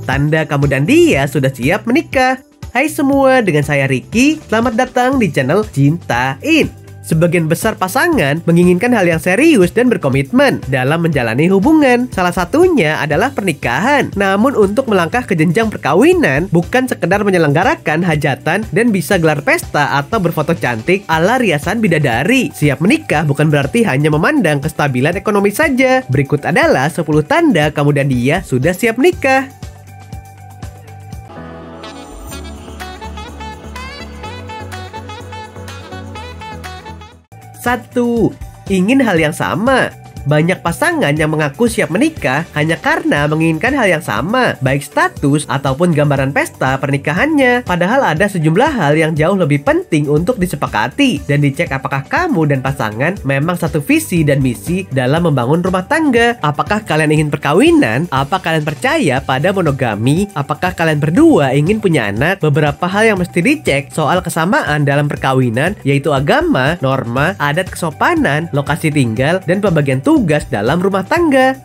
tanda kamu dan dia sudah siap menikah. Hai semua, dengan saya Ricky. Selamat datang di channel Cintain. Sebagian besar pasangan menginginkan hal yang serius dan berkomitmen dalam menjalani hubungan. Salah satunya adalah pernikahan. Namun untuk melangkah ke jenjang perkawinan, bukan sekedar menyelenggarakan hajatan dan bisa gelar pesta atau berfoto cantik ala riasan bidadari. Siap menikah bukan berarti hanya memandang kestabilan ekonomi saja. Berikut adalah 10 tanda kamu dan dia sudah siap menikah. 1. Ingin hal yang sama. Banyak pasangan yang mengaku siap menikah hanya karena menginginkan hal yang sama, baik status ataupun gambaran pesta pernikahannya. Padahal ada sejumlah hal yang jauh lebih penting untuk disepakati dan dicek apakah kamu dan pasangan memang satu visi dan misi dalam membangun rumah tangga. Apakah kalian ingin perkawinan? Apa kalian percaya pada monogami? Apakah kalian berdua ingin punya anak? Beberapa hal yang mesti dicek soal kesamaan dalam perkawinan yaitu agama, norma, adat kesopanan, lokasi tinggal, dan pembagian tugas dalam rumah tangga.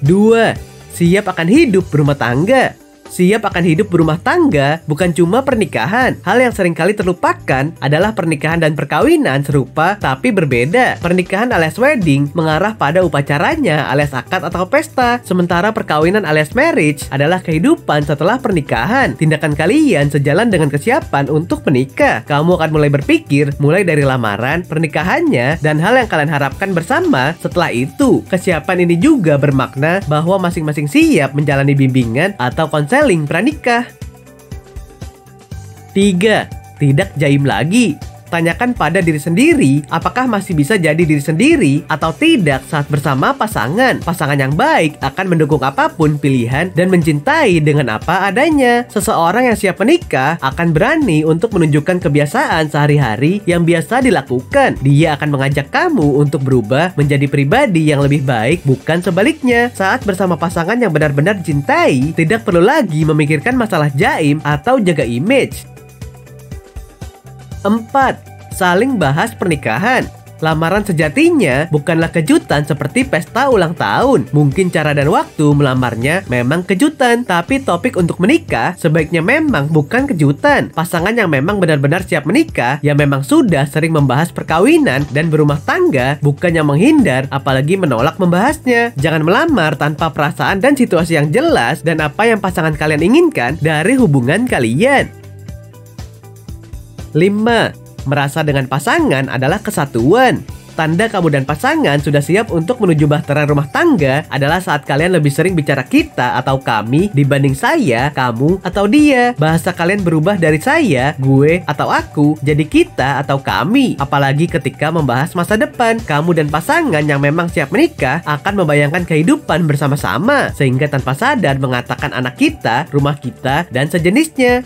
2. Siap akan hidup berumah tangga. Siap akan hidup berumah tangga bukan cuma pernikahan. Hal yang seringkali terlupakan adalah pernikahan dan perkawinan serupa tapi berbeda. Pernikahan alias wedding mengarah pada upacaranya alias akad atau pesta. Sementara perkawinan alias marriage adalah kehidupan setelah pernikahan. Tindakan kalian sejalan dengan kesiapan untuk menikah. Kamu akan mulai berpikir mulai dari lamaran, pernikahannya, dan hal yang kalian harapkan bersama. Setelah itu, kesiapan ini juga bermakna bahwa masing-masing siap menjalani bimbingan atau konseling pranikah. 3. Tidak jaim lagi. Tanyakan pada diri sendiri, apakah masih bisa jadi diri sendiri atau tidak saat bersama pasangan. Pasangan yang baik akan mendukung apapun pilihan dan mencintai dengan apa adanya. Seseorang yang siap menikah akan berani untuk menunjukkan kebiasaan sehari-hari yang biasa dilakukan. Dia akan mengajak kamu untuk berubah menjadi pribadi yang lebih baik, bukan sebaliknya. Saat bersama pasangan yang benar-benar dicintai, tidak perlu lagi memikirkan masalah jaim atau jaga image. 4. Saling bahas pernikahan. Lamaran sejatinya bukanlah kejutan seperti pesta ulang tahun. Mungkin cara dan waktu melamarnya memang kejutan, tapi topik untuk menikah sebaiknya memang bukan kejutan. Pasangan yang memang benar-benar siap menikah, yang memang sudah sering membahas perkawinan dan berumah tangga, bukan yang menghindar apalagi menolak membahasnya. Jangan melamar tanpa perasaan dan situasi yang jelas dan apa yang pasangan kalian inginkan dari hubungan kalian. 5. Merasa dengan pasangan adalah kesatuan. Tanda kamu dan pasangan sudah siap untuk menuju bahtera rumah tangga adalah saat kalian lebih sering bicara kita atau kami dibanding saya, kamu, atau dia. Bahasa kalian berubah dari saya, gue, atau aku jadi kita atau kami. Apalagi ketika membahas masa depan, kamu dan pasangan yang memang siap menikah akan membayangkan kehidupan bersama-sama sehingga tanpa sadar mengatakan anak kita, rumah kita, dan sejenisnya.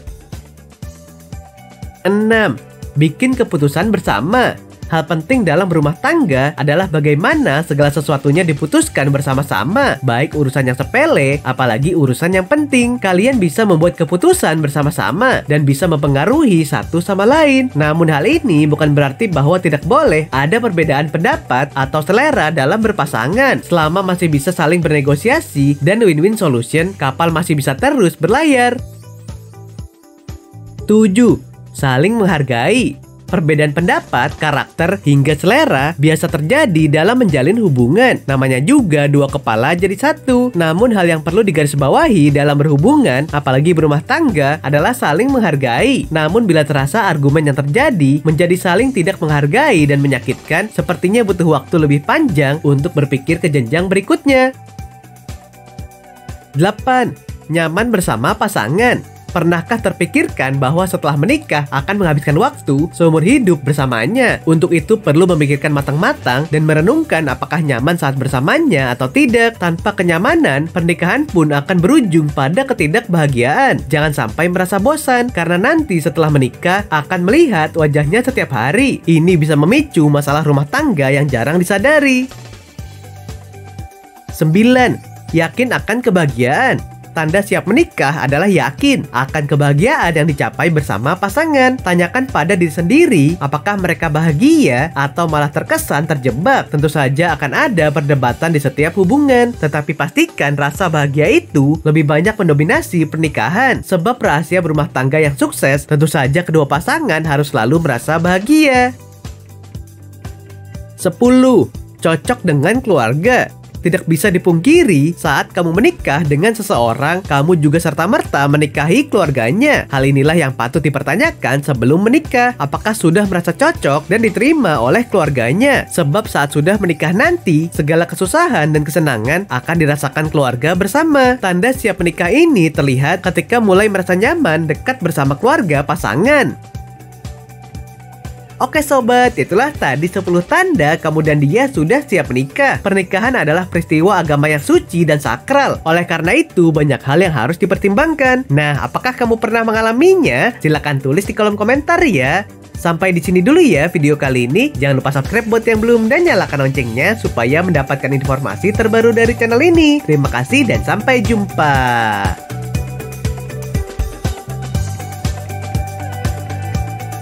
6. Bikin keputusan bersama. Hal penting dalam berumah tangga adalah bagaimana segala sesuatunya diputuskan bersama-sama. Baik urusan yang sepele, apalagi urusan yang penting. Kalian bisa membuat keputusan bersama-sama dan bisa mempengaruhi satu sama lain. Namun hal ini bukan berarti bahwa tidak boleh ada perbedaan pendapat atau selera dalam berpasangan. Selama masih bisa saling bernegosiasi dan win-win solution, kapal masih bisa terus berlayar. 7. Saling menghargai. Perbedaan pendapat, karakter, hingga selera biasa terjadi dalam menjalin hubungan. Namanya juga dua kepala jadi satu. Namun hal yang perlu digarisbawahi dalam berhubungan, apalagi berumah tangga, adalah saling menghargai. Namun bila terasa argumen yang terjadi menjadi saling tidak menghargai dan menyakitkan, sepertinya butuh waktu lebih panjang untuk berpikir ke jenjang berikutnya. 8. Nyaman bersama pasangan. Pernahkah terpikirkan bahwa setelah menikah akan menghabiskan waktu seumur hidup bersamanya? Untuk itu perlu memikirkan matang-matang dan merenungkan apakah nyaman saat bersamanya atau tidak. Tanpa kenyamanan, pernikahan pun akan berujung pada ketidakbahagiaan. Jangan sampai merasa bosan karena nanti setelah menikah akan melihat wajahnya setiap hari. Ini bisa memicu masalah rumah tangga yang jarang disadari. 9. Yakin akan kebahagiaan. tanda siap menikah adalah yakin akan kebahagiaan yang dicapai bersama pasangan. Tanyakan pada diri sendiri, apakah mereka bahagia atau malah terkesan terjebak. Tentu saja akan ada perdebatan di setiap hubungan, tetapi pastikan rasa bahagia itu lebih banyak mendominasi pernikahan. Sebab rahasia berumah tangga yang sukses, tentu saja kedua pasangan harus selalu merasa bahagia. 10. Cocok dengan keluarga. Tidak bisa dipungkiri, saat kamu menikah dengan seseorang, kamu juga serta-merta menikahi keluarganya. Hal inilah yang patut dipertanyakan sebelum menikah. Apakah sudah merasa cocok dan diterima oleh keluarganya? Sebab saat sudah menikah nanti, segala kesusahan dan kesenangan akan dirasakan keluarga bersama. Tanda siap menikah ini terlihat ketika mulai merasa nyaman dekat bersama keluarga pasangan. Oke sobat, itulah tadi 10 tanda kamu dan dia sudah siap menikah. Pernikahan adalah peristiwa agama yang suci dan sakral. Oleh karena itu, banyak hal yang harus dipertimbangkan. Nah, apakah kamu pernah mengalaminya? Silahkan tulis di kolom komentar ya. Sampai di sini dulu ya video kali ini. Jangan lupa subscribe buat yang belum dan nyalakan loncengnya supaya mendapatkan informasi terbaru dari channel ini. Terima kasih dan sampai jumpa.